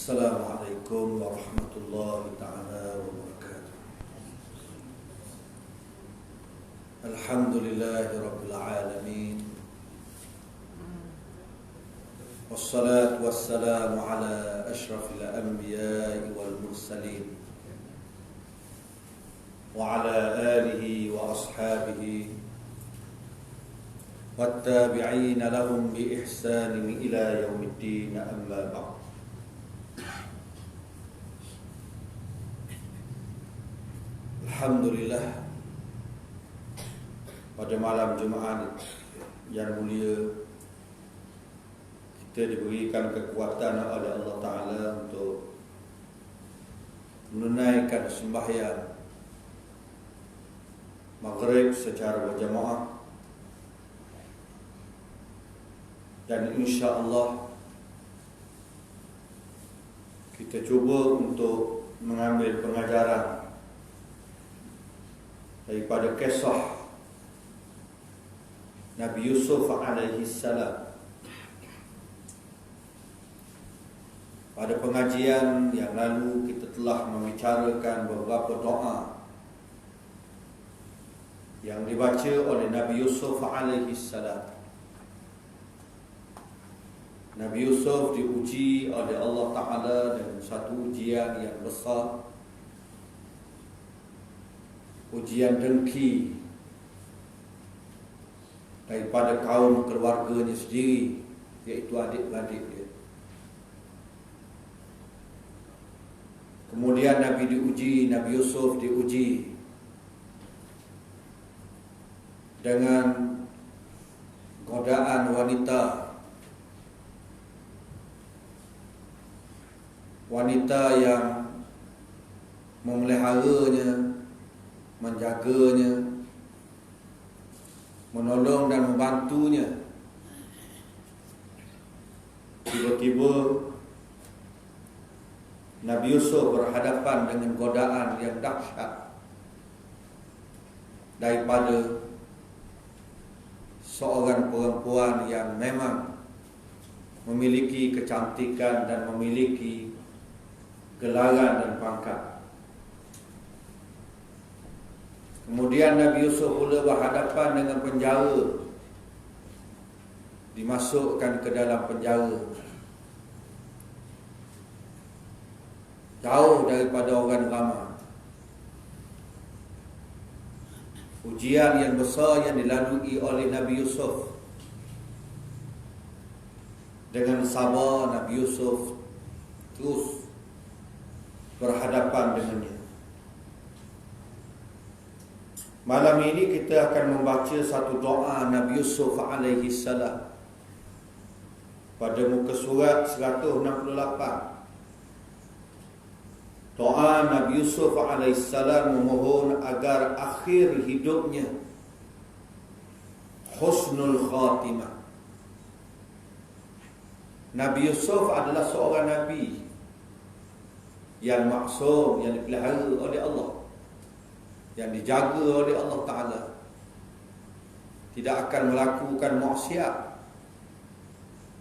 Assalamualaikum warahmatullahi ta'ala wabarakatuh. Alhamdulillahi rabbil alamin. Wassalatu wassalamu ala ashrafil anbiya'i wal mursalin wa ala alihi wa ashabihi wattabi'ina lahum bi ihsanin ila yaumiddin, amma ba'd. Alhamdulillah, pada malam Jumaat yang mulia kita diberikan kekuatan oleh Allah Ta'ala untuk menunaikan sembahyang Maghrib secara berjamaah, dan insya-Allah kita cuba untuk mengambil pengajaran daripada kisah Nabi Yusuf alaihi salam. Pada pengajian yang lalu kita telah membicarakan beberapa doa yang dibaca oleh Nabi Yusuf alaihi salam. Nabi Yusuf diuji oleh Allah Ta'ala dengan satu ujian yang besar, ujian dengki daripada kaum keluarganya sendiri, iaitu adik-beradik dia. Kemudian Nabi Yusuf diuji dengan godaan wanita yang memeliharanya, menjaganya, menolong dan membantunya. Tiba-tiba Nabi Yusuf berhadapan dengan godaan yang dahsyat daripada seorang perempuan yang memang memiliki kecantikan dan memiliki gelaran dan pangkat. Kemudian Nabi Yusuf pula berhadapan dengan penjara, dimasukkan ke dalam penjara, jauh daripada orang ramai. Ujian yang besar yang dilalui oleh Nabi Yusuf. Dengan sabar Nabi Yusuf terus berhadapan dengannya. Malam ini kita akan membaca satu doa Nabi Yusuf alaihi salam pada muka surat 168. Doa Nabi Yusuf alaihi salam memohon agar akhir hidupnya husnul khatimah. Nabi Yusuf adalah seorang nabi yang maksum, yang dipelihara oleh Allah, yang dijaga oleh Allah Ta'ala, tidak akan melakukan maksiat.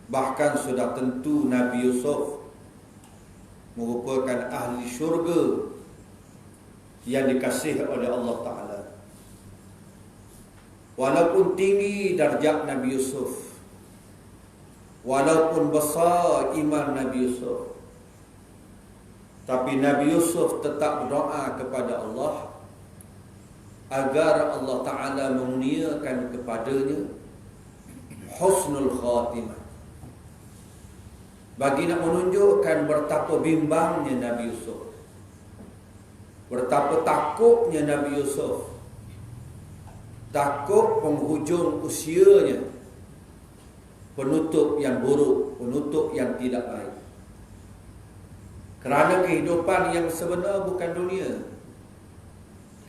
Bahkan sudah tentu Nabi Yusuf merupakan ahli syurga yang dikasihi oleh Allah Ta'ala. Walaupun tinggi darjat Nabi Yusuf, walaupun besar iman Nabi Yusuf, tapi Nabi Yusuf tetap berdoa kepada Allah agar Allah Ta'ala memuliakan kepadanya husnul khatimah. Bagi nak menunjukkan betapa bimbangnya Nabi Yusuf, betapa takutnya Nabi Yusuf, takut penghujung usianya, penutup yang buruk, penutup yang tidak baik. Kerana kehidupan yang sebenar bukan dunia.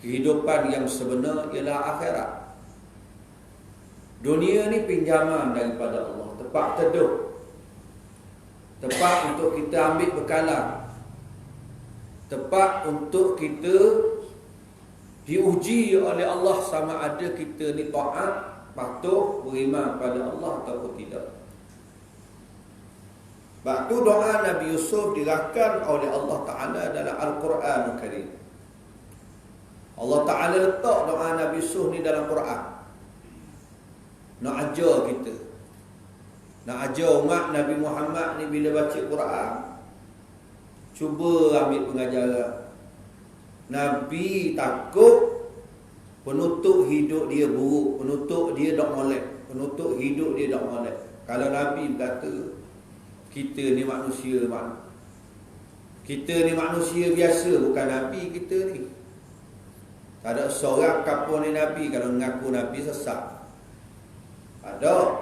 Kehidupan yang sebenar ialah akhirat. Dunia ni pinjaman daripada Allah, tempat teduh, tempat untuk kita ambil bekalan, tempat untuk kita diuji oleh Allah sama ada kita ni taat, patuh, beriman pada Allah ataupun tidak. Sebab tu doa Nabi Yusuf dirakan oleh Allah Ta'ala dalam Al-Quran Al-Karim. Allah Ta'ala letak doa Nabi Yusuf ni dalam Quran. Nak ajar kita, nak ajar umat Nabi Muhammad ni bila baca Quran, cuba ambil pengajaran. Nabi takut penutup hidup dia buruk, penutup dia tak molek, penutup hidup dia tak molek. Kalau Nabi berkata, kita ni manusia biasa, bukan Nabi kita ni. Tak ada seorang kapur ni Nabi kalau mengaku Nabi sesat. Ada.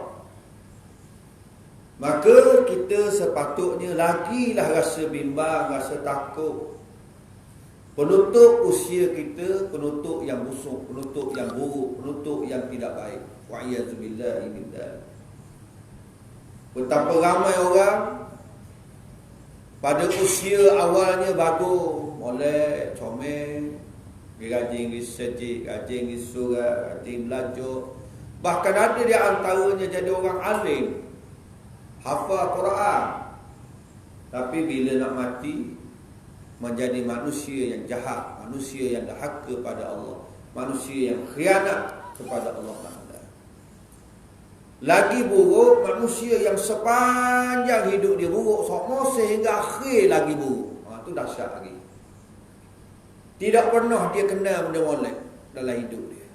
Maka kita sepatutnya lagilah rasa bimbang, rasa takut. Penutup usia kita, penutup yang busuk, penutup yang buruk, penutup yang tidak baik. Wa'iyadzubillahi min dzalik. Betapa ramai orang pada usia awalnya bagus, molek, comel, rajin risajik, rajin risurat, rajin belajar. Bahkan ada di antaranya jadi orang alim, hafal Quran. Tapi bila nak mati, menjadi manusia yang jahat, manusia yang derhaka pada Allah, manusia yang khianat kepada Allah Ta'ala. Lagi buruk, manusia yang sepanjang hidup dia buruk semua sehingga akhir lagi buruk. Itu dahsyat lagi. Tidak pernah dia kenal benda molek dalam hidup dia.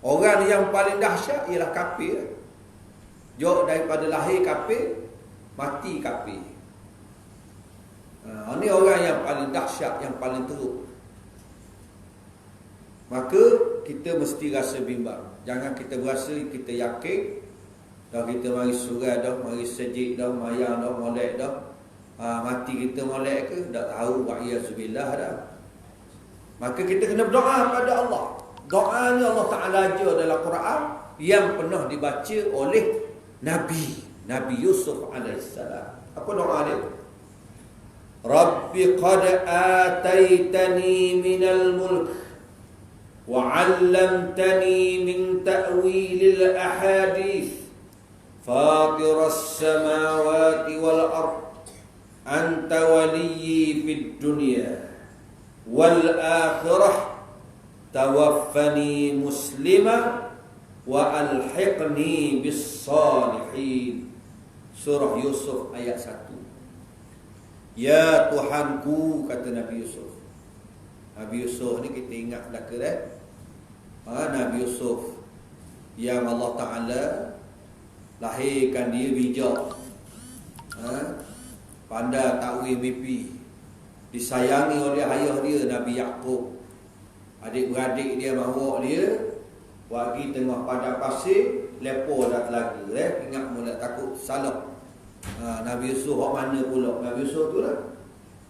Orang yang paling dahsyat ialah kafir. Jauh daripada lahir kafir, mati kafir. Ini orang yang paling dahsyat, yang paling teruk. Maka kita mesti rasa bimbang. Jangan kita berasa kita yakin dah kita mari surah dah, mari sejik dah, mayang dah, molek dah. Mati kita molek ke? Tak tahu, wa'iyadzubillah dah. Maka kita kena berdoa pada Allah. Doa ni Allah Ta'ala ajar dalam Quran yang pernah dibaca oleh Nabi Yusuf AS. Apa doa dia? Rabbi qad ataitani minal mulk وعلمتني من تأويل الأحاديث فاطر السماوات والأرض أنت ولي في الدنيا والآخرة توفني مسلما وألحقني بالصالحين. Surah Yusuf ayat 1. Ya Tuhanku, kata Nabi Yusuf. Nabi Yusuf ni kita ingat belaka dah. Nabi Yusuf yang Allah Ta'ala lahirkan dia bijak, pandai takwil mimpi, disayangi oleh ayah dia Nabi Yaqub. Adik-beradik dia bawa dia pergi tengah padang pasir, lepo dah telaga. Ingat mula takut salah. Nabi Yusuf kat mana pula? Nabi Yusuf tu lah.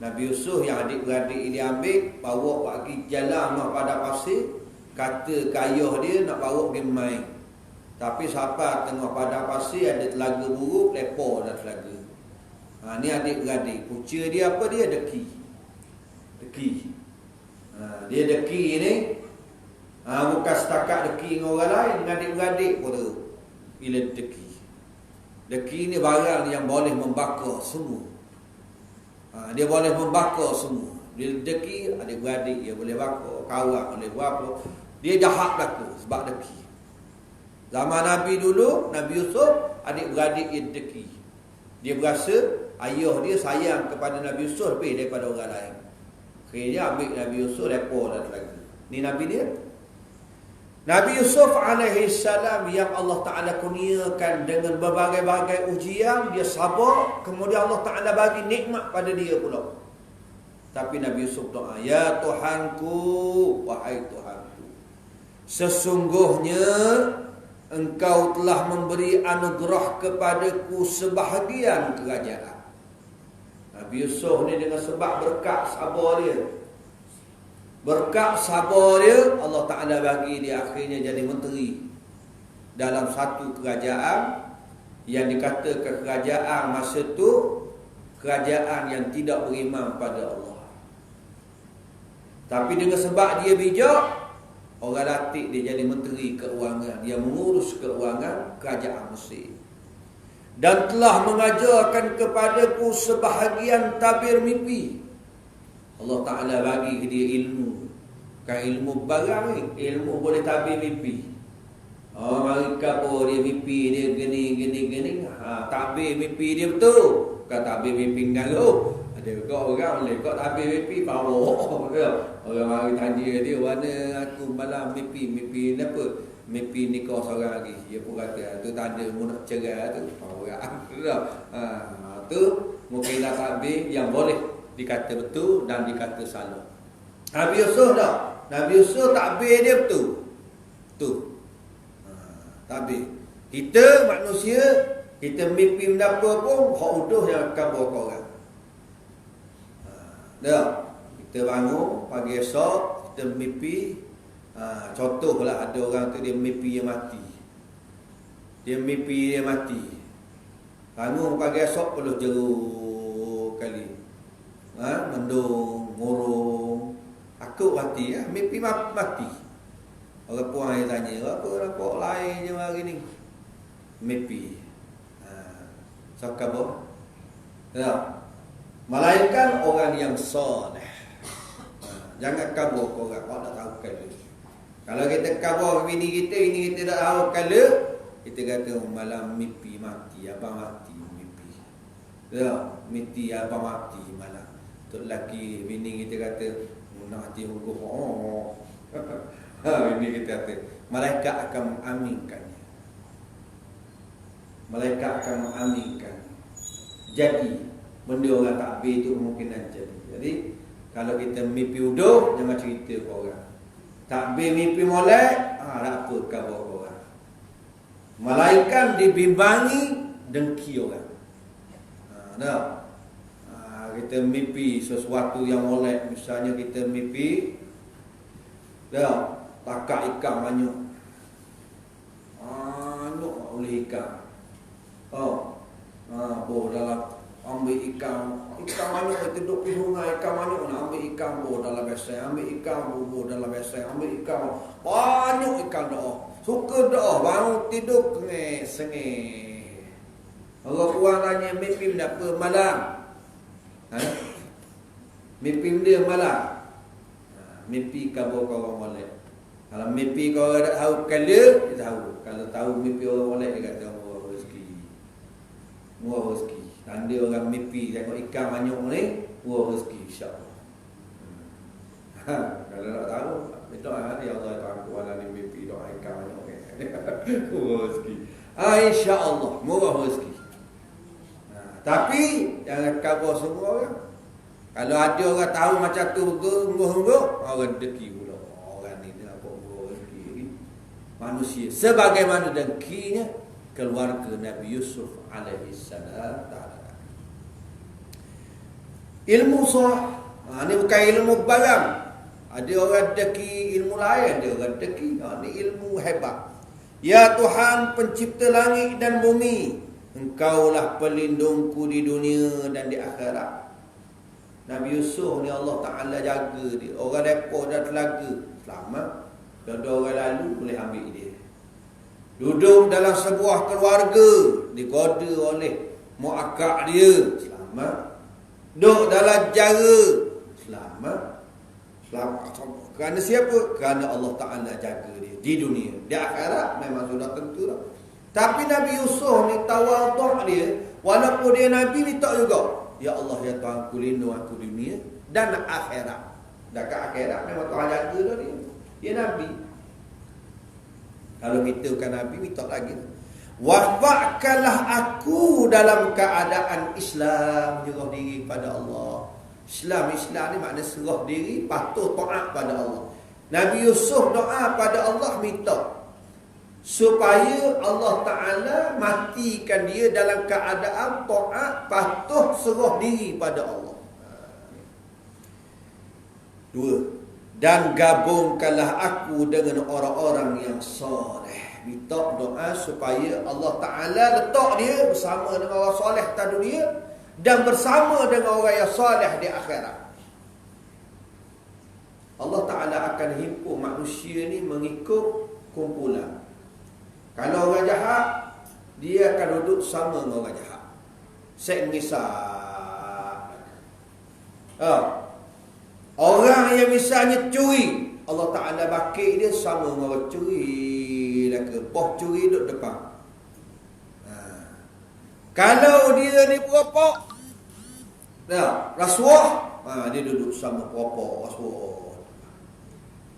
Nabi Yusuf yang adik-beradik dia ambil, bawa pergi jalan pada pasir, kata ke ayah dia nak bawa pergi main. Tapi sampai tengah pada pasir ada telaga buruk, lepo dah telaga. Ni adik-beradik. Punca dia apa dia? Deki. Dia deki ni bukan setakat deki dengan orang lain, dengan adik-beradik pun tu. Bila deki ni barang yang boleh membakar semua. Dia boleh membakar semua. Dia deki, adik-beradik dia boleh bakar, kawan boleh buat apa. Dia jahat belaka sebab deki. Zaman Nabi dulu, Nabi Yusuf, adik-beradik dia deki. Dia berasa ayah dia sayang kepada Nabi Yusuf lebih daripada orang lain. Akhirnya ambil Nabi Yusuf, lepo dan lagi. Ni Nabi dia. Nabi Yusuf alaihissalam yang Allah Ta'ala kurniakan dengan berbagai-bagai ujian, dia sabar, kemudian Allah Ta'ala bagi nikmat pada dia pula. Tapi Nabi Yusuf doa, ya Tuhanku, wahai Tuhanku, sesungguhnya Engkau telah memberi anugerah kepadaku sebahagian kerajaan. Nabi Yusuf ni dengan sebab berkat sabar dia, berkat sabar dia, Allah Ta'ala bagi dia akhirnya jadi menteri dalam satu kerajaan yang dikatakan kerajaan masa tu kerajaan yang tidak beriman pada Allah. Tapi dengan sebab dia bijak, orang latih dia jadi menteri keuangan, dia mengurus keuangan kerajaan Mesir. dan telah mengajarkan kepadaku sebahagian tabir mimpi. Allah Ta'ala bagi ke dia ilmu. Bukan ilmu barang ni, ilmu boleh tabir mimpi. Oh, mari kapo dia mimpi dia gini. Tabir mimpi dia betul. Bukan tabir mimpi ngaruh. Ada kau orang boleh kau tabir mimpi power. Orang mari tanya dia, mana aku malam mimpi apa? Mimpi nikah seorang lagi. Dia pun kata tu tanda mu nak cerai tu. Orang tu mungkinlah tabir yang boleh dikata betul dan dikata salah. Nabi Yusuf dah. Nabi Yusuf takbir dia betul. Tu. Takbir. Kita manusia, kita mimpi benda apa pun, hak uduh yang akan bawa ke orang. Dah. Kita bangun pagi esok, kita mimpi. Contohlah ada orang tu dia mimpi dia mati. Dia mimpi dia mati. Bangun pagi esok perlu jeruk kali. Mendung, murung. Aku mati ya, mimpi mati. Orang puan yang tanya, apa nampak lain je hari ni? Mimpi. So kabur. Tak. Melainkan orang yang soleh. Jangan kabur kau orang, kau tak tahu kala. Kalau kita kabur bini kita tak tahu kala, kita kata malam mimpi mati, abang mati mimpi. Tak, mimpi abang mati malam. Tu lelaki bini kita kata nak mati hukum. Ini kita kata malaikat akan mengaminkannya. Malaikat akan mengaminkan. Jadi benda orang takbir itu kemungkinan jadi. Jadi kalau kita mimpi uduh, jangan cerita ke orang. Takbir mimpi molek, tak apa khabar orang. Malaikat dibimbangi dengki orang. Dah. Kita mimpi sesuatu yang molek, misalnya kita mimpi dah takak ikan banyak. Banyak oleh ikan. Dalam ambil ikan banyak kita duduk di sungai, ikan banyak nak ambil ikan dalam besar, ambil ikan dalam besar, ambil ikan banyak ikan dah. Suka dah bangun tidur sengih. Orang puan tanya mimpi benda apa malam? Mimpi benda malam. Mimpi khabar orang molek. Kalau mimpi kau tak tahu kala, dia tahu. Kalau tahu mimpi orang molek, dia kata murah rezeki. Murah rezeki. Tanda orang mimpi tengok ikan banyak ni, murah rezeki insya-Allah. Kalau tak tahu, berdoa ya Allah Ta'ala wala ni mimpi doa ikan banyak ni. Murah rezeki. Insya-Allah murah rezeki. Tapi jangan khabar semua orang. Kalau ada orang tahu macam tu betul, orang deki pula. Orang ni dia apa rezeki manusia sebagaimana dengkinya keluarga Nabi Yusuf alaihi salam. Ilmu sah. Ni bukan ilmu barang. Ada orang deki ilmu lain, ada orang deki. Ni ilmu hebat. Ya Tuhan pencipta langit dan bumi, Engkaulah pelindungku di dunia dan di akhirat. Nabi Yusuf ni Allah Ta'ala jaga dia. Orang lepak dan telaga selamat. Dan orang lalu boleh ambil dia. Duduk dalam sebuah keluarga, digoda oleh mak akak dia, selamat. Duduk dalam jara, selamat. Kerana siapa? Kerana Allah Ta'ala jaga dia di dunia. Di akhirat memang sudah tentu dah. Tapi Nabi Yusuf ni tawaduk dia, walaupun dia Nabi ni tak juga. Ya Allah ya Tuhan ku lindung aku di dunia dan akhirat. Dekat akhirat memang Tuhan jaga dah dia. Dia Nabi. Kalau kita bukan Nabi, minta lagi. Wafakkanlah aku dalam keadaan Islam, menyerah diri pada Allah. Islam ni makna serah diri, patuh taat pada Allah. Nabi Yusuf doa pada Allah minta supaya Allah Ta'ala matikan dia dalam keadaan taat, patuh, serah diri pada Allah. 2. Dan gabungkanlah aku dengan orang-orang yang soleh. Minta doa supaya Allah Ta'ala letak dia bersama dengan orang soleh di dunia dan bersama dengan orang yang soleh di akhirat. Allah Ta'ala akan himpun manusia ni mengikut kumpulan. Kalau orang jahat, dia akan duduk sama dengan orang jahat. Saya mengisah. Orang yang misalnya curi, Allah Ta'ala bakit dia sama dengan orang curi. Poh curi duduk depan. Kalau dia ni perokok, rasuah, dia duduk sama perokok, rasuah.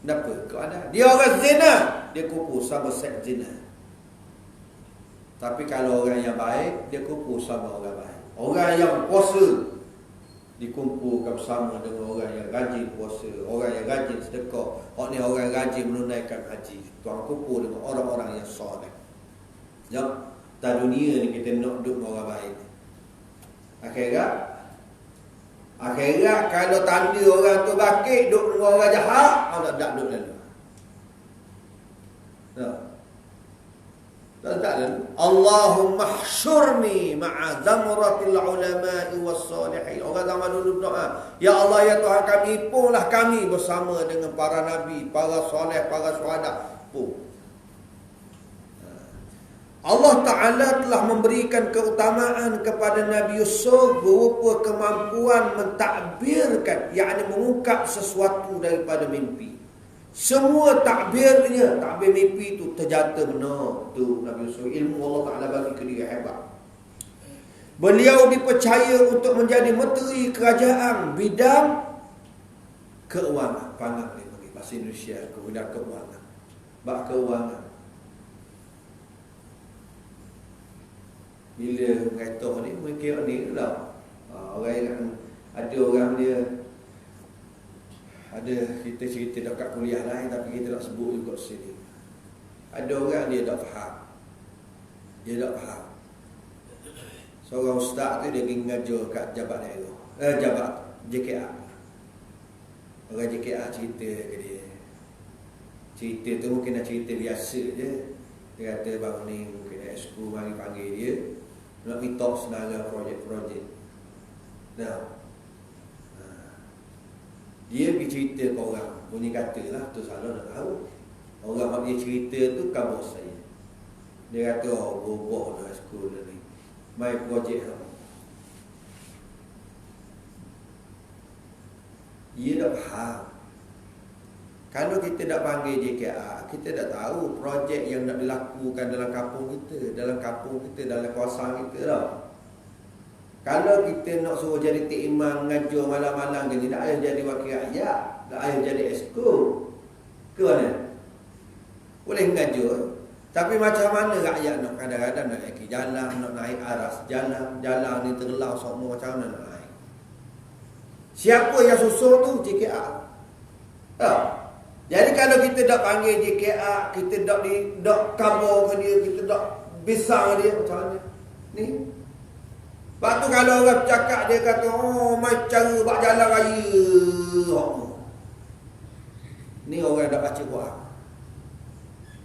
Kenapa? Kerana dia orang zina, dia kumpul sama seks zina. Tapi kalau orang yang baik, dia kumpul sama orang baik. Orang yang puasa, dikumpulkan bersama dengan orang yang rajin puasa, orang yang rajin sedekah. Orang yang rajin menunaikan haji. Tuan kumpul dengan orang-orang yang soleh. Tak dunia ni kita nak duduk dengan orang baik. Akhirat kalau tanda orang tu bakit duduk dengan orang jahat, Allah tak duduk dalam. Tak lalu. Allahumma hsyurni ma'a zamratil ulama'i was salihin. Orang zaman dulu doa, ya Allah ya Tuhan kami, himpunlah kami bersama dengan para nabi, para soleh, para syuhada. Allah Ta'ala telah memberikan keutamaan kepada Nabi Yusuf berupa kemampuan mentakbirkan, yakni mengungkap sesuatu daripada mimpi. Semua takbirnya, takbir mimpi itu terjata benar. Tu Nabi Yusuf, ilmu Allah Ta'ala bagi ke dia hebat. Beliau dipercaya untuk menjadi menteri kerajaan bidang keuangan. Panggil dia bagi bahasa Indonesia, bidang keuangan. Bak keuangan. Bila mengaitah ni, mungkin ni lah. Orang yang ada orang dia, ada kita cerita dekat kuliah lain tapi kita tak sebut juga sini. Ada orang dia tak faham. Dia tak faham. Seorang ustaz tu dia pergi mengajar kat jabat daerah. Jabat JKA. Orang JKA cerita ke dia. Cerita tu mungkin nak cerita biasa je. Dia kata bang ni mungkin exco mari panggil dia nak minta senarai projek-projek. Dia pergi cerita ke orang. Bunyi kata lah, tu salah nak tahu. Orang yang dia cerita tu kan bos saya. Dia kata, boboh dah sekolah ni. Main projek lah. Dia tak faham. Kalau kita nak panggil JKA, kita dah tahu projek yang nak dilakukan dalam kampung kita, dalam kawasan kita lah. Kalau kita nak suruh jadi tik imam mengajar malam-malam gini, tak payah jadi wakil rakyat, tak payah jadi exco. Ke mana? Boleh mengajar. Tapi macam mana rakyat nak kadang-kadang nak naik jalan, nak naik aras jalan ni tergelar semua, macam mana nak naik? Siapa yang susun tu? JKA. Jadi kalau kita dak panggil JKA, kita dak cover ke dia, kita dak besar dia, macam mana? Ni. Lepas tu kalau orang cakap dia kata, macam buat jalan raya. Ni orang dak baca Quran.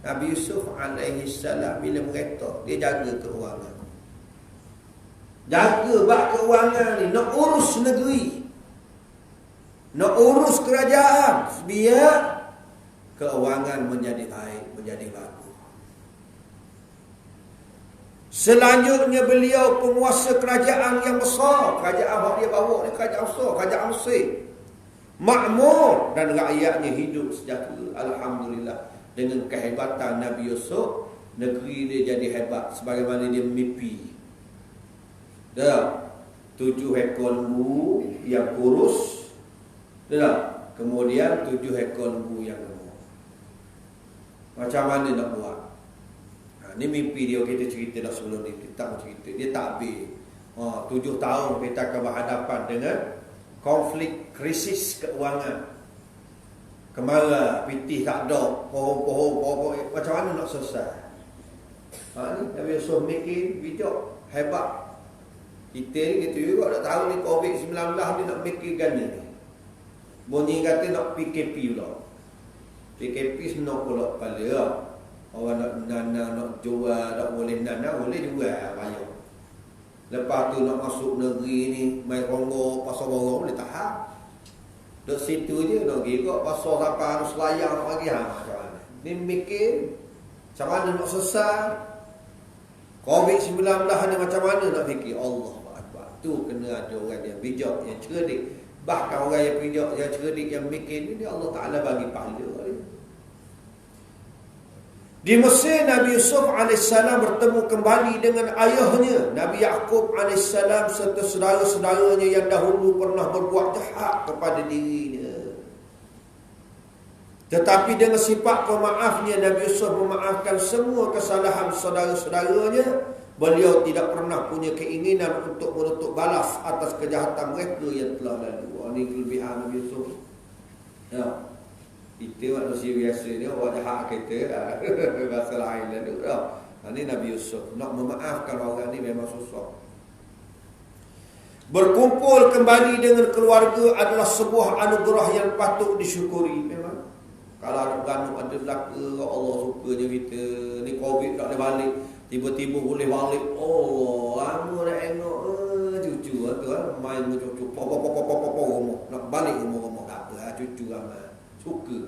Nabi Yusuf alaihi salam bila mereka, dia jaga keuangan. Jaga bab keuangan ni, nak urus negeri. Nak urus kerajaan biar keuangan menjadi baik, menjadi bagus. Selanjutnya beliau penguasa kerajaan yang besar. Kerajaan yang dia bawa ni kerajaan besar, kerajaan Mesir. Makmur dan rakyatnya hidup sejahtera. Alhamdulillah. Dengan kehebatan Nabi Yusuf, negeri dia jadi hebat sebagaimana dia mimpi. 7 ekor lembu yang kurus. Kemudian 7 ekor lembu yang gemuk. Macam mana nak buat? Ni mimpi dia, kita cerita dah sebelum ni. Kita tak cerita. Dia takbir. 7 tahun kita akan berhadapan dengan konflik krisis keuangan. Kemarau, pitih tak ada, pohon. Macam mana nak selesai? Ni Nabi Yusuf mikir bijak, hebat. Kita ni kita juga tak tahu ni COVID-19 dia nak mikir gana ni. Bunyi kata nak PKP pula. PKP senang pula kepala lah. Orang nak nanam, nak jual, tak boleh nanam, boleh jual bayar. Lepas tu nak masuk negeri ni, main ronggo, pasal borong boleh tahan. Duk situ je, nak pergi kot pasal sampai selayang nak pergi. Macam mana? Ni mikir, macam mana nak selesai? COVID-19 ni macam mana nak fikir? Allah Akbar. Tu kena ada orang yang bijak, yang cerdik. Bahkan orang yang bijak, yang cerdik, yang mikir ni Allah Ta'ala bagi pahala. Di Mesir, Nabi Yusuf AS bertemu kembali dengan ayahnya Nabi Yaqub AS serta saudara-saudaranya yang dahulu pernah berbuat jahat kepada dirinya. Tetapi dengan sifat pemaafnya, Nabi Yusuf memaafkan semua kesalahan saudara-saudaranya. Beliau tidak pernah punya keinginan untuk menuntut balas atas kejahatan mereka yang telah lalu. Ini kelebihan Nabi Yusuf. Ya. Kita manusia biasa ni, awak jahat kita, bahasa lain lalu. Ya. Ini Nabi Yusuf. Nak memaafkan orang ni memang susah. Berkumpul kembali dengan keluarga adalah sebuah anugerah yang patut disyukuri. Memang. Kalau ada ganuk ada belaka, Allah sukanya kita. Ni COVID tak boleh balik. Tiba-tiba boleh balik. Oh, lama dah tengok. Cucu tu main dengan cucu. Pop. Nak balik rumah-rumah. Tak apa, cucu ramai. Suka.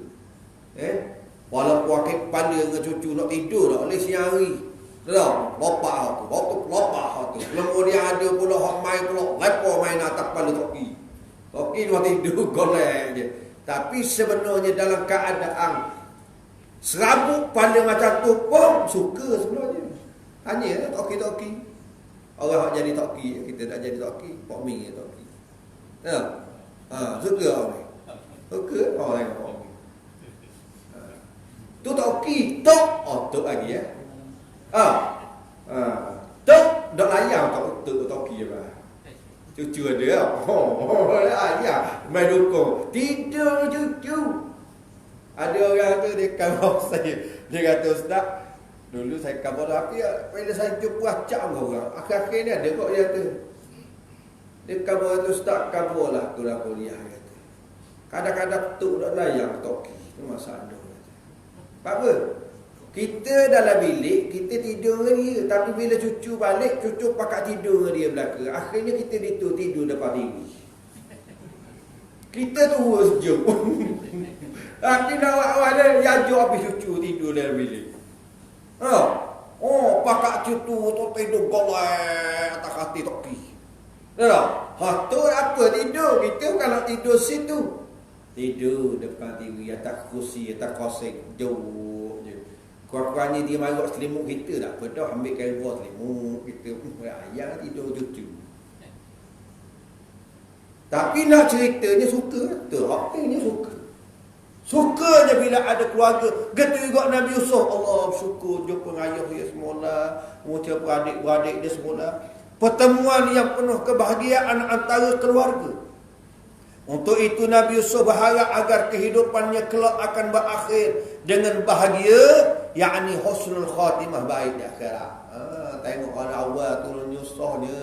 Walaupun wakil kepala dengan cucu nak tidur tak boleh siang hari. Tak? Bapak tu. Bapak tu. Kemudian ada pula hak main pula. Lepas main atas kepala toki. Toki dia tidur golek je. Tapi sebenarnya dalam keadaan serabut pada macam tu pun suka sebenarnya. Hanya toki-toki. Orang hak jadi toki, kita tak jadi toki. Pak Ming je toki. Ya. Suka orang. Suka orang yang Pak Ming. Tu toki, tok. Oh, tok lagi ya. Tok dak layang tok toki apa. Cucu ada. Ya. Main dukung. Tidur cucu. Ada orang tu dia kawan saya. Dia kata, Ustaz, dulu saya kabar tapi bila saya jumpa acak orang. Akhir-akhir ni ada kok dia tu. Dia kabar tu, Ustaz, kabarlah kurang kuliah kata. Kadang-kadang tok dak layang toki. Itu masalah. Apa? Kita dalam bilik, kita tidur dengan dia. Tapi bila cucu balik, cucu pakat tidur dengan dia belaka. Akhirnya kita tidur depan TV. Kita tu sejuk. Tapi awak dia jajak habis cucu tidur dalam bilik. Pakat cucu tu tidur golek atas hati toki. Tu apa tidur? Kita kalau tidur situ. Tidur depan TV, atas kursi, atas kosek, jauh je. Kurang-kurangnya dia marah selimut kita tak apa dah. Ambil kain buah selimut kita. Ayah tidur cucu. Tapi nak ceritanya suka. Hatinya suka. Sukanya bila ada keluarga. Gitu juga Nabi Yusuf. Allah syukur jumpa ayah dia semula. Mengucap beradik-beradik dia semula. Pertemuan yang penuh kebahagiaan antara keluarga. Untuk itu Nabi Yusuf berharap agar kehidupannya kelak akan berakhir dengan bahagia, yakni husnul khatimah, baik di akhirat. Tengok orang awal turun nyusahnya,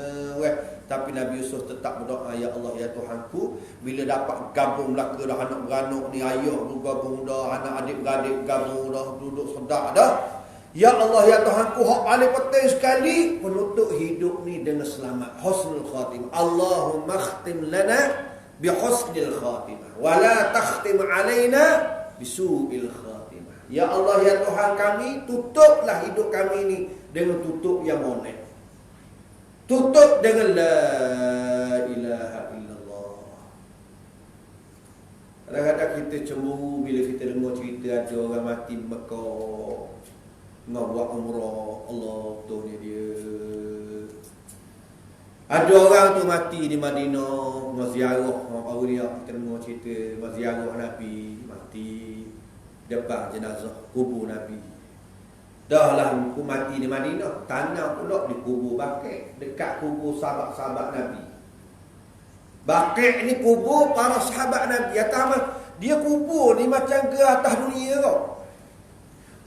tapi Nabi Yusuf tetap berdoa, ya Allah ya Tuhanku, bila dapat gabung belaka dah anak beranak ni, ayah bergabung dah, anak adik-beradik gabung dah, duduk sedap dah. Ya Allah ya Tuhanku, hak paling penting sekali penutup hidup ni dengan selamat, husnul khatimah. Allahumma khtim lana bihusnil khatimah wala takhtim alaina bisu'il khatimah. Ya Allah ya Tuhan kami, tutuplah hidup kami ini dengan tutup yang monet. Tutup dengan la ilaha illallah. Kadang-kadang kita cemburu bila kita dengar cerita ada orang mati Mekah nak buat umrah, Allah tuhnya dia. Ada orang tu mati di Madinah, ziarah baru dia kita dengar cerita ziarah Nabi, mati depan jenazah kubur Nabi. Dah lah mati di Madinah, tanah pula di kubur Baqi', dekat kubur sahabat-sahabat Nabi. Baqi' ni kubur para sahabat Nabi. Dia kubur ni macam ke atas dunia kau.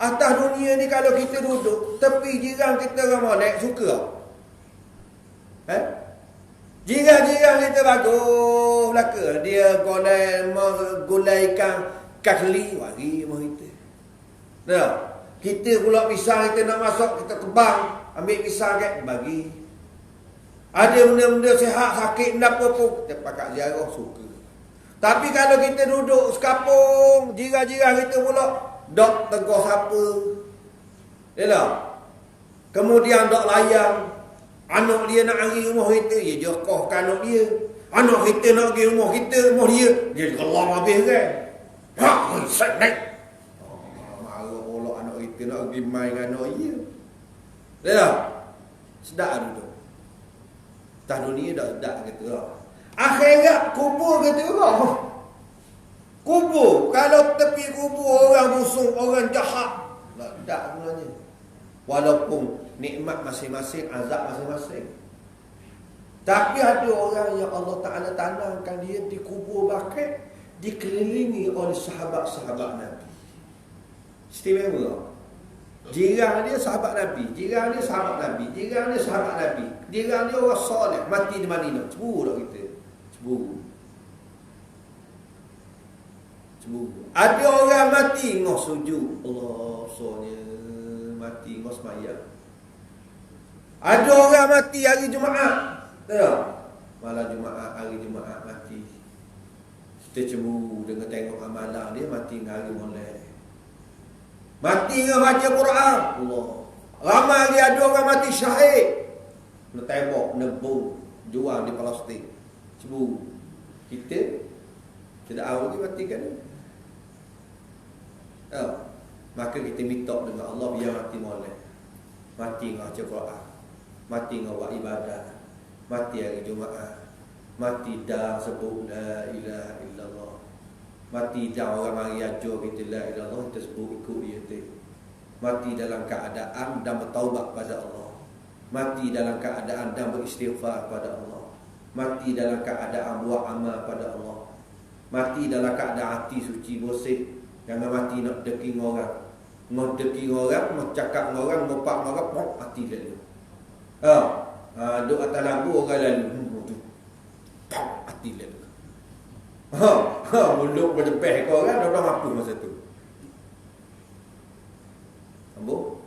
Atas dunia ni kalau kita duduk, tepi jiran kita orang molek suka. Jiran-jiran kita bagus belaka. Dia gulaikan kakli bagi sama kita. Dah. Kita pula pisang kita nak masuk, kita kebang, ambil pisang kat bagi. Ada benda-benda sihat, sakit, apa pun kita pakat ziarah suka. Tapi kalau kita duduk sekapung, jiran-jiran kita pula dok tegur siapa. Yalah. Kemudian dok layang. Anak dia nak pergi rumah kita, dia jokoh ke anak dia. Anak kita nak pergi rumah kita, rumah dia. Dia gelam habis kan. Set naik. Marah olok anak kita nak pergi main dengan anak dia. Dah. Sedap tu. Tak dunia dah sedap kata lah. Akhirat kubur kata lah. Kubur. Kalau tepi kubur orang busuk, orang jahat. Tak sebenarnya. Walaupun nikmat masing-masing, azab masing-masing. Tapi ada orang yang Allah Ta'ala tanamkan dia di kubur bakit, dikelilingi oleh sahabat-sahabat Nabi. Istimewa. Jiran dia sahabat Nabi, jiran dia sahabat Nabi, jiran dia sahabat Nabi, jiran dia orang soleh, mati di Madinah. Cemburu tak kita? Cemburu. Ada orang mati ngoh sujud. Allah, soalnya mati ngoh semayang. Ada orang mati hari Jumaat. Tahu? Malam Jumaat, hari Jumaat mati. Kita cemburu dengan tengok amalan dia mati hari molek. Mati dengan baca Quran. Allah. Ramai dia ada orang mati syahid. Nak tembok, nebung, jual di Palestin. Cemburu. Kita tidak tahu dia mati kan? Maka kita minta dengan Allah biar mati molek. Mati dengan baca Quran. Mati dengan buat ibadah. Mati hari Jumaat. Mati dah sebut la ilaha illallah. Mati dah orang mari ajar kita la ilaha illallah, kita sebut ikut dia tu. Mati dalam keadaan dan bertaubat pada Allah. Mati dalam keadaan dan beristighfar pada Allah. Mati dalam keadaan buat amal pada Allah. Mati dalam keadaan hati suci bersih. Jangan mati nak deki orang. Mau deki orang, mau cakap dengan orang, mau pak orang, pok mati dia. Duk atas lampu orang lalu. Pok mati dia. Mulut berdebeh ke orang, dah apa masa tu. Ambo?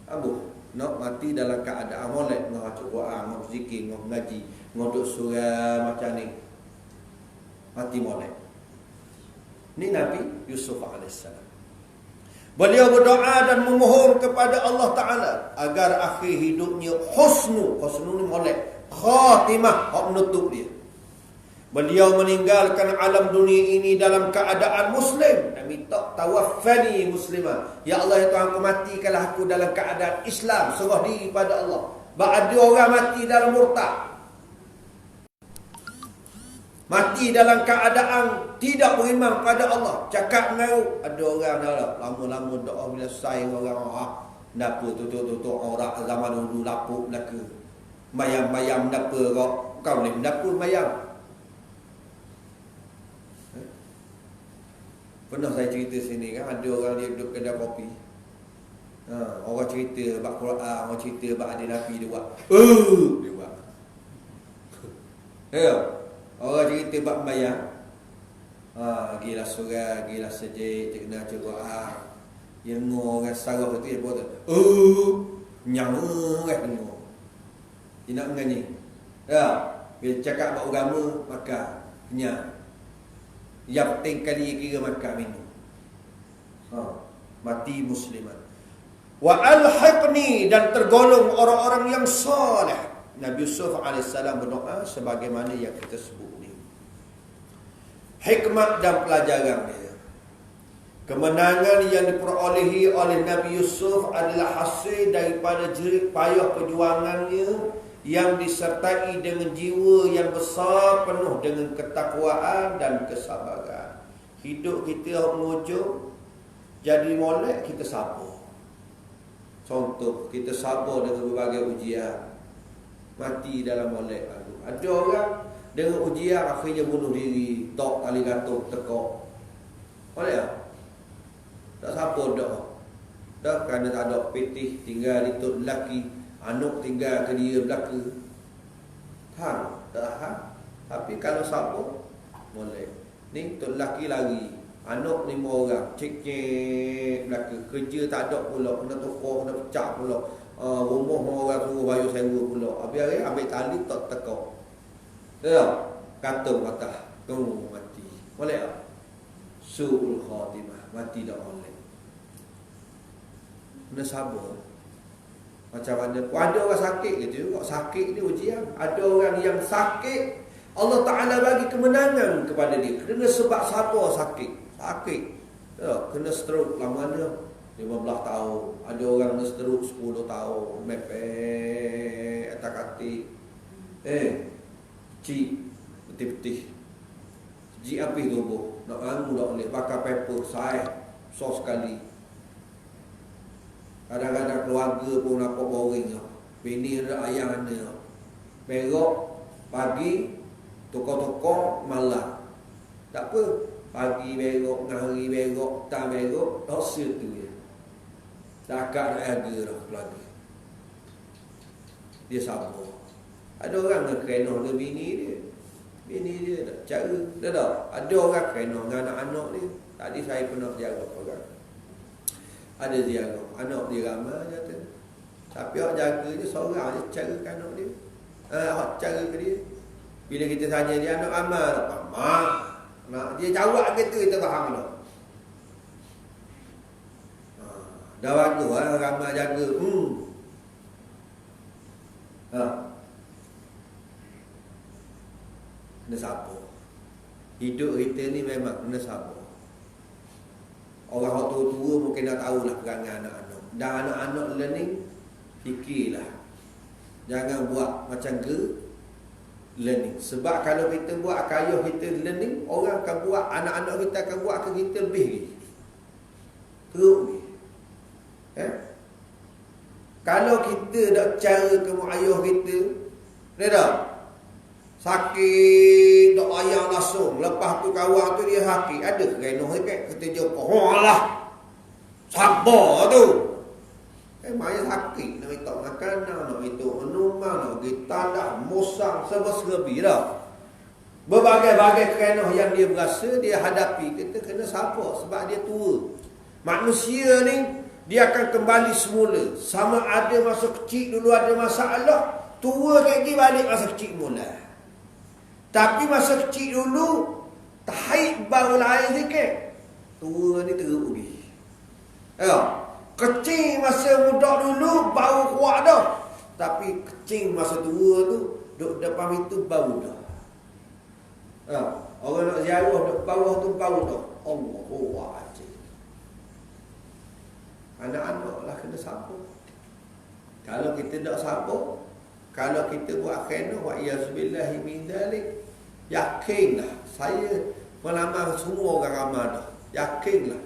Ambo. Nak mati dalam keadaan molek, nak baca Quran, nak zikir, nak mengaji, nak duk surah macam ni. Mati molek. Ni Nabi Yusuf AS. Beliau berdoa dan memohon kepada Allah Ta'ala agar akhir hidupnya husnu ni molek, khatimah, hak menutup dia. Beliau meninggalkan alam dunia ini dalam keadaan Muslim dan minta tawaffani muslimah. Ya Allah, ya Tuhan, aku matikanlah aku dalam keadaan Islam, serah diri pada Allah. Ada orang mati dalam murtad, mati dalam keadaan tidak beriman pada Allah, cakap mengaru. Ada orang dah lama-lama doa bila selesai orang napa tutup orang zaman dulu lapuk belaka. Mayam napa kau boleh napa mayam. Pernah saya cerita sini kan, ada orang dia duduk kedai kopi. Orang cerita bab Quran, orang cerita bab ada Nabi dia buat. Dia buat. Ya. Orang cerita bab mayang. Gila surah, gila sejik, dia kena Quran. Yang orang sarah tu dia buat. Nyang kan dengar. Dia nak menyanyi. Ya, bila cakap bab agama maka kenyang. Yang penting kali kira makan minum. Mati musliman. Wa alhiqni, dan tergolong orang-orang yang soleh. Nabi Yusuf AS berdoa sebagaimana yang kita sebut ni. Hikmat dan pelajaran dia. Kemenangan yang diperolehi oleh Nabi Yusuf adalah hasil daripada jerih payah perjuangannya yang disertai dengan jiwa yang besar, penuh dengan ketakwaan dan kesabaran. Hidup kita menuju jadi molek, kita sabar. Contoh, kita sabar dengan berbagai ujian. Mati dalam molek. Ada orang dengan ujian akhirnya bunuh diri, tok tali gantung tekok. Boleh tak? Tak sabar dah. Dah kerana tak ada petih, tinggal itu lelaki. Anak tinggal ke dia belaka. Tak. Tapi kalau sabar, boleh. Ni tok lelaki lari. Anak 5 orang, cek belaka. Kerja tak ada pula, kena tukar, kena pecah pula. Rumah orang suruh bayar sewa pula. Habis hari ambil tali tak tekak. Tak? Kata patah, kamu mati. Boleh tak? Su'ul khatimah, mati dah oleh. Kena sabar. Macam mana pun ada orang sakit gitu juga. Sakit ni ujian. Ada orang yang sakit, Allah Ta'ala bagi kemenangan kepada dia. Kena sebab siapa sakit. Sakit. Ya, kena stroke lama mana? 15 tahun. Ada orang kena stroke 10 tahun. Mepek, atak-atik. Cik, putih-putih. Cik api tubuh. Nak bangun tak boleh. Bakar pepper, saih. Sos sekali. Kadang-kadang keluarga pun nampak boring. Bini ada, ayah ada. Perok, pagi, tokok-tokok, malam. Tak apa. Pagi berok, hari berok, tak berok, dosa tu je. Takak nak jaga dah keluarga. Dia sabar. Ada orang nak kena dengan bini dia. Bini dia tak cara. Dah tak? Ada orang kena dengan anak-anak dia. Tadi saya pernah jaga orang. Ada ziarah. Anak dia ramai kata. Tapi awak jaga je seorang je cara ke anak dia. Awak cara ke dia. Bila kita tanya dia anak amal tak? Mak. Nak dia jawab gitu kita faham tak? Dah bagus ramai jaga. Kena sabar. Hidup kita ni memang kena sabar. Orang tua-tua mungkin dah tahulah perangai anak-anak. Dan anak-anak learning, fikirlah. Jangan buat macam learning. Sebab kalau kita buat kayuh kita learning, orang akan buat, anak-anak kita akan buat ke kita lebih lagi. Teruk ni. Kalau kita dah cara ke mak ayah kita, dia dah sakit, tak ayah langsung. Lepas tu kawan tu dia sakit. Ada kena dekat. Kita jumpa. Alah. Sabar tu. Maya sakit. Nak minta makanan, nak minta minuman, nak pergi tandak, musang, serba-serbi dah. Berbagai-bagai kena yang dia berasa, dia hadapi. Kita kena sabar sebab dia tua. Manusia ni, dia akan kembali semula. Sama ada masa kecil dulu ada masalah, tua lagi balik masa kecil mula. Tapi masa kecil dulu, tahib baru lain sikit. Tua ni teruk pergi. Kecil masa muda dulu, baru kuat dah. Tapi kecil masa tua tu, duduk depan itu baru dah. Orang nak ziarah, duduk bawah tu baru dah. Allah aja. Anak-anak lah kena sabar. Kalau kita tak sabar, kalau kita buat kena, wa iyazbillahi min dzalik, yakinlah, saya melamar semua orang ramai dah. Yakinlah,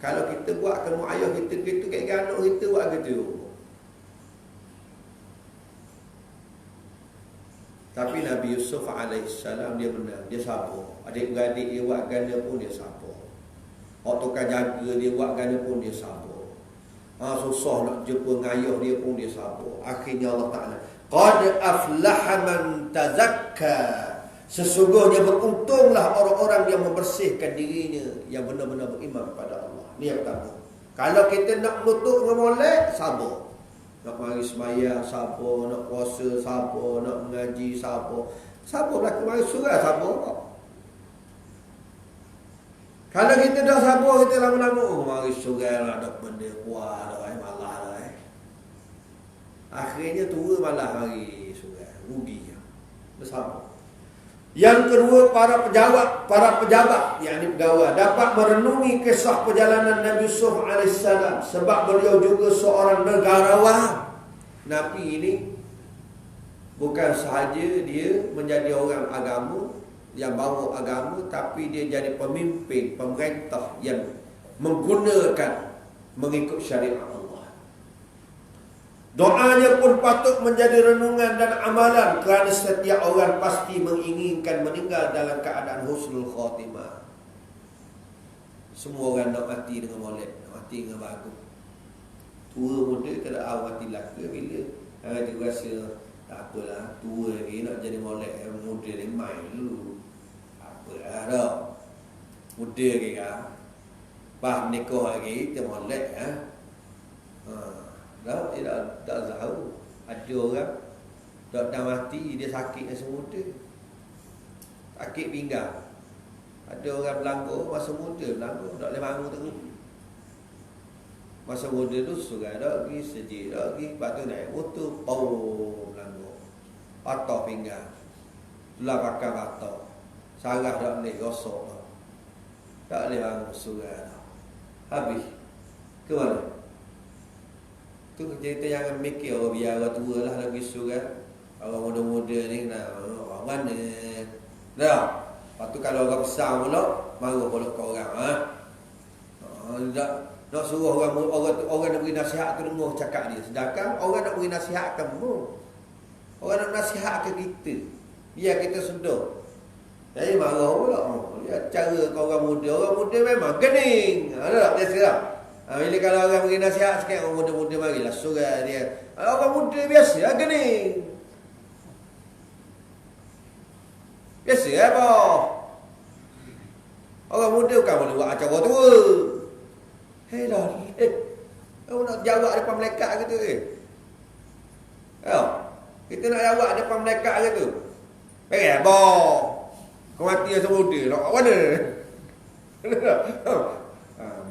kalau kita buat ke mak ayah kita gitu, kayak anak kita buat gitu. Tapi Nabi Yusuf alaihissalam dia benar, dia sabar. Adik-beradik dia buat ganda pun dia sabar. Orang tukar jaga dia buat ganda pun dia sabar. Susah nak jumpa dengan ayah dia pun dia sabar. Akhirnya Allah Ta'ala, qad aflaha man tazakka, sesungguhnya beruntunglah orang-orang yang membersihkan dirinya, yang benar-benar beriman kepada Allah. Ni yang pertama. Kalau kita nak menutup dengan molek, sabar. Nak mari sembahyang, sabar. Nak puasa, sabar. Nak mengaji, sabar. Sabar berlaku mari surah, sabar kok. Kalau kita dah sabar, kita lama-lama, mari surah lah, nak benda kuat lah, malah lah. Akhirnya tua malah hari surah. Rugi. Bersabar. Yang kedua, para pejabat, yakni pegawai, dapat merenungi kisah perjalanan Nabi Yusuf AS, sebab beliau juga seorang negarawan. Nabi ini bukan sahaja dia menjadi orang agama, yang bawa agama, tapi dia jadi pemimpin, pemerintah yang mengikut syariat Allah. Doanya pun patut menjadi renungan dan amalan, kerana setiap orang pasti menginginkan meninggal dalam keadaan husnul khatimah. Semua orang nak mati dengan molek, nak mati dengan bagus. Tua muda kalau awak mati laka bila dia rasa tak apalah, tua lagi nak jadi molek, muda ni main dulu. Apalah dah. Muda lagi kan. Bah nikah lagi dia molek dah, tak tahu. Ada orang dah mati, dia sakit masa muda. Sakit pinggang. Ada orang berlanggar masa muda, berlanggar tak boleh bangun terus. Masa muda tu surai dah pergi, sejik dah pergi. Lepas tu naik motor, pau melanggar. Patah pinggang. Tulah pakai batak. Sarah dah boleh gosok dah. Tak boleh bangun surai dah. Habis. Ke mana? Tu cerita jangan mikir orang biar orang tua lah lagi surai. Orang muda-muda ni orang mana? Dah. Lepas tu kalau orang besar pula, marah pula ke orang. Nak suruh orang nak beri nasihat tu dengar cakap dia. Sedangkan orang nak beri nasihat kamu. Orang nak nasihat ke kita. Biar kita sedar. Jadi marah pula. Ya, cara kau orang muda memang gening. Ada tak? Biasa tak? Bila kalau orang beri nasihat sikit, orang muda-muda marilah surat dia. Orang muda biasa gening. Biasa apa? Orang muda bukan boleh buat acara tua. Hei dah, kau nak jawab depan malaikat ke tu? Kita nak jawab depan malaikat ke tu? Baik apa? Kau mati yang semuda, nak kat mana?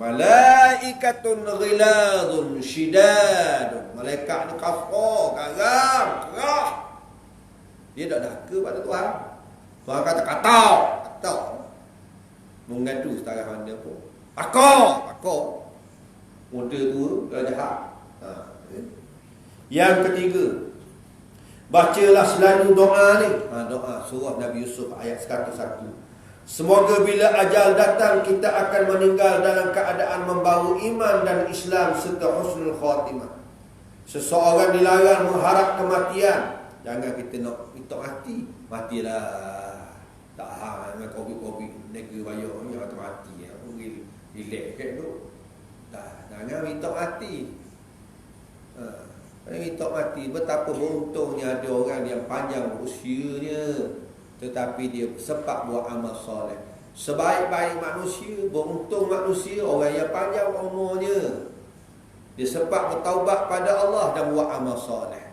Malaikatun ghiladun syidadun. Malaikat ni kasar, garang, keras. Dia tak daka pada Tuhan. Tuhan kata, kata. Mengadu setara mana pun. Pakar. Muda tu dah jahat. Yang ketiga, bacalah selalu doa ni. Doa surah Nabi Yusuf ayat 101. Semoga bila ajal datang kita akan meninggal dalam keadaan membawa iman dan Islam serta husnul khatimah. Seseorang dilarang mengharap kematian. Jangan kita nak mati. Matilah. Tak dengan COVID negeri bayar ni mati. Relax kat tu. Jangan minta mati. Minta mati. Betapa beruntungnya ada orang yang panjang usianya, tetapi dia sempat buat amal soleh. Sebaik-baik manusia, beruntung manusia, orang yang panjang umurnya, dia sempat bertaubat pada Allah dan buat amal soleh.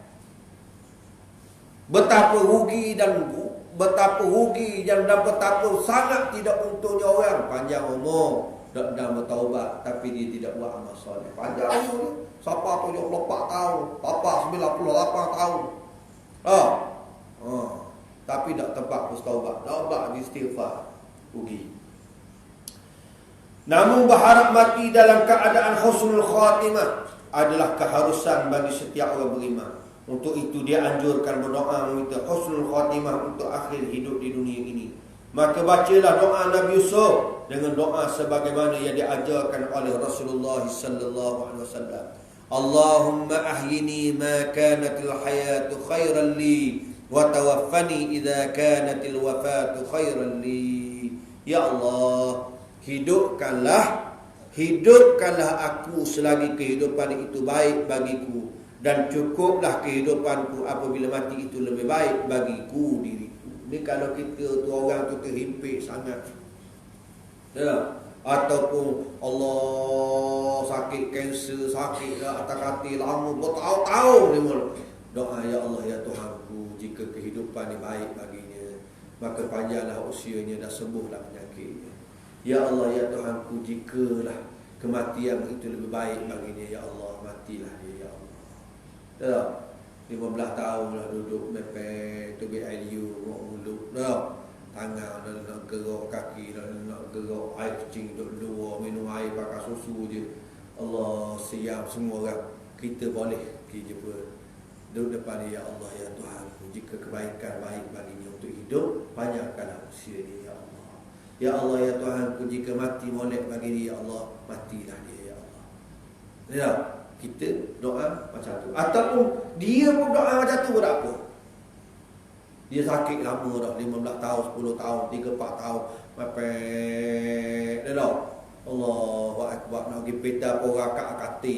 Betapa rugi dan betapa sangat tidak untungnya orang panjang umur dan bertaubat, tapi dia tidak buat amal soleh. Panjang umur, siapa 74 tahun, papa 98 tahun. Tapi tak tempat bertaubat, taubat istighfar, rugi. Namun berharap mati dalam keadaan husnul khatimah adalah keharusan bagi setiap orang beriman. Untuk itu dia anjurkan berdoa meminta husnul khatimah untuk akhir hidup di dunia ini. Maka bacalah doa Nabi Yusuf dengan doa sebagaimana yang diajarkan oleh Rasulullah sallallahu alaihi wasallam. Allahumma ahyini ma kanatil hayatu khairan li wa tawaffani idza kanatil wafatu khairan li. Ya Allah, hidupkanlah aku selagi kehidupan itu baik bagiku, dan cukuplah kehidupanku apabila mati itu lebih baik bagiku diriku. Ni kalau kita tu orang tu terhimpit sangat, ya, ataupun Allah sakit kanser, sakit atas hati lama bertahun-tahun ni mula, doa ya Allah ya Tuhanku, jika kehidupan ni baik baginya, maka panjanglah usianya dan sembuhlah penyakitnya. Ya Allah ya Tuhanku, jikalah kematian itu lebih baik baginya, ya Allah, matilah dia ya Allah. Tak? 15 tahun lah duduk mepet tu BIU mulut dah. Tangan dah nak gerak, kaki dah nak gerak, air kencing duduk luar, minum air pakai susu je. Allah siap semua orang. Kita boleh pergi jumpa duduk depan dia, ya Allah ya Tuhanku, jika kebaikan baik baginya untuk hidup, panjangkanlah usia dia ya Allah. Ya Allah ya Tuhanku, jika mati molek bagi dia ya Allah, matilah dia ya Allah. Ya, kita doa macam tu. Ataupun dia pun doa macam tu pun tak apa. Dia sakit lama dah, 15 tahun, 10 tahun, 3-4 tahun, mepet dah dah. Allahu Akbar, nak pergi peta orang kat akati,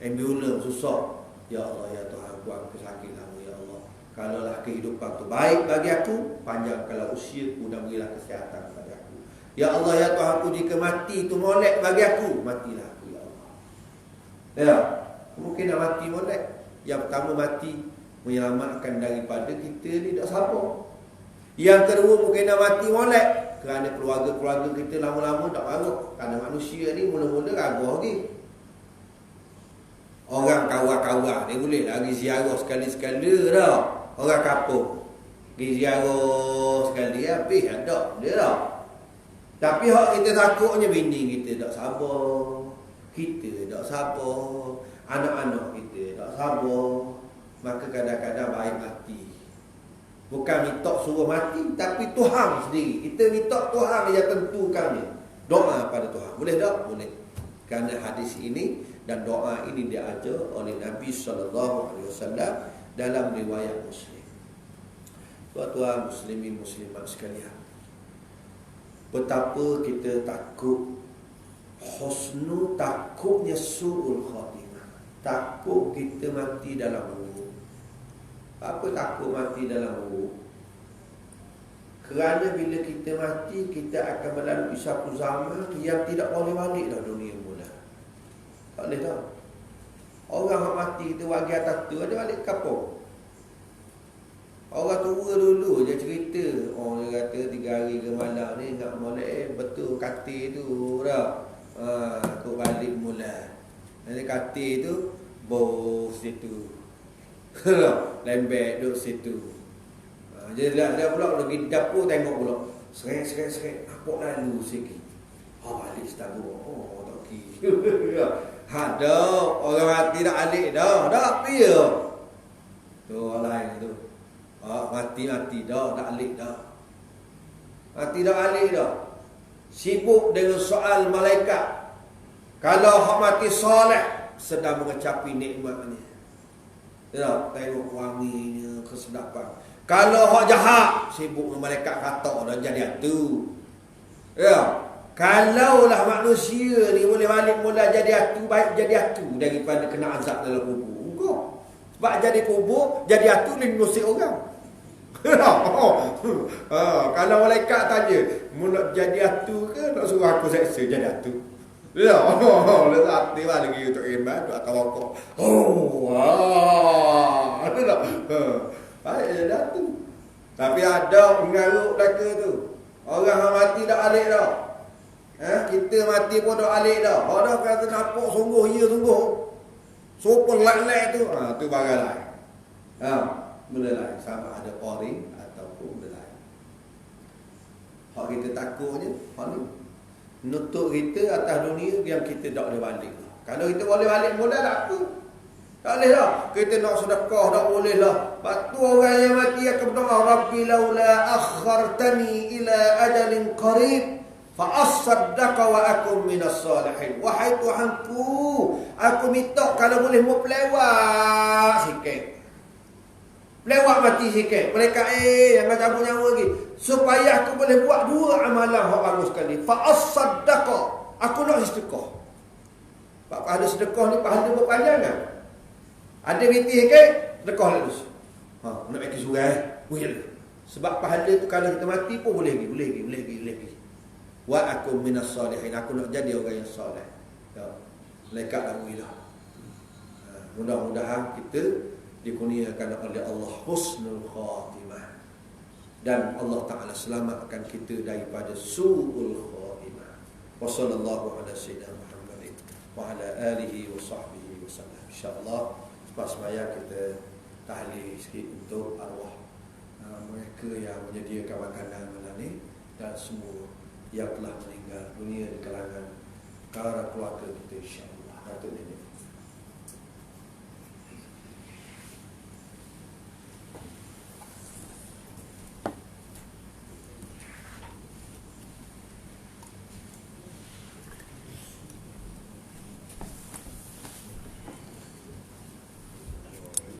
ambulans susah. Ya Allah ya Tuhan, buat aku sakit lama ya Allah. Kalaulah kehidupan tu baik bagi aku, panjangkanlah usiaku dan berilah kesihatan bagi aku. Ya Allah ya Tuhanku, jika mati tu molek bagi aku, matilah aku ya Allah. Ya, mungkin nak mati molek. Yang pertama, mati menyelamatkan daripada kita ni tak sabar. Yang kedua, mungkin nak mati molek kerana keluarga-keluarga kita lama-lama tak marah. Kerana manusia ni mula-mula ragu lagi. Orang kawan-kawan ni boleh lah pergi ziarah sekali-sekala dah. Orang kampung pergi ziarah sekali habis ada dia dah. Tapi hak kita takutnya bini kita tak sabar, kita tak sabar, anak-anak kita tak sabar, maka kadang-kadang baik mati. Bukan minta suruh mati, tapi Tuhan sendiri. Kita minta Tuhan yang tentukannya. Doa pada Tuhan. Boleh tak? Boleh. Kerana hadis ini dan doa ini diajar oleh Nabi SAW dalam riwayat Muslim. Tuan-tuan muslimin muslimat sekalian, betapa kita takut husnu, takutnya su'ul khatimah. Takut kita mati dalam urut. Apa takut mati dalam urut? Kerana bila kita mati, kita akan melalui satu zaman yang tidak boleh balik dah dunia mula. Tak boleh dah. Orang yang mati kita bagi atas tu, ada balik kampung. Orang tua dulu je cerita. Oh, dia kata 3 hari ke malam ni nak molek betul katil tu dah. Aku balik mula. Nanti katil tu bos situ. Lembek duduk situ. Dia pula pergi dapur tengok pula. Seret. Nampak lalu sikit. Balik setabur. Tak kira. Ada orang mati dah alik dah. Tak pia. Tu orang lain tu. Mati dah, dah alik dah. Mati dah alik dah. Sibuk dengan soal malaikat. Kalau hak mati soleh sedang mengecapi nikmatnya. Ya, tengok wanginya, kesedapan. Kalau hak jahat sibuk dengan malaikat kata dan jadi hantu. Ya. Kalaulah manusia ni boleh balik mula jadi hantu, baik jadi hantu daripada kena azab dalam kubur. Enggak. Sebab jadi kubur, jadi hantu ni mengusik orang. Kalau malaikat tanya, mu nak jadi hantu ke nak suruh aku seksa jadi hantu? Ya, lepas hati lah lagi untuk iman, untuk akal wakil. Ada tak? Baik jadi hantu. Tapi ada pengaruh belaka tu. Orang yang mati dah alik dah. Kita mati pun dah alik dah. Orang kata nampak sungguh, ya sungguh. Super lek-lek tu. Tu barang lain. Benda lain. Sama ada poring ataupun benda lain. Hak kita takutnya, hak ni nutuk kita atas dunia yang kita tak boleh balik. Kalau kita boleh balik mula tak apa. Tak boleh lah. Kita nak sedekah tak boleh lah. Lepas tu orang yang mati akan berdoa, Rabbi laula akhartani ila ajalin qarib fa asaddaqa wa akum minas salihin. Wahai Tuhanku, aku minta kalau boleh mau pelewat sikit. Lewat mati sikit. Mereka yang cabut nyawa lagi. Supaya aku boleh buat 2 amalan yang bagus sekali. Fa'as-saddaqa. Aku nak sedekah. Sebab pahala sedekah ni pahala berpanjangan. Ada binti sikit, sedekah lagi. Nak bagi surai. Boleh. Sebab pahala tu kalau kita mati pun boleh lagi. Wa akum minas salihin. Aku nak jadi orang yang soleh. Malaikat dah mudah. Mudah-mudahan kita dikurniakan oleh Allah husnul khatimah, dan Allah Ta'ala selamatkan kita daripada su'ul khatimah. Wa sallallahu ala sayyidina Muhammadin wa ala alihi wa sahbihi wa sallam. InsyaAllah lepas semaya kita tahlil sikit untuk arwah mereka yang menyediakan makanan malam ni dan semua yang telah meninggal dunia di kalangan para keluarga kita, insyaAllah. Datuk Nenek.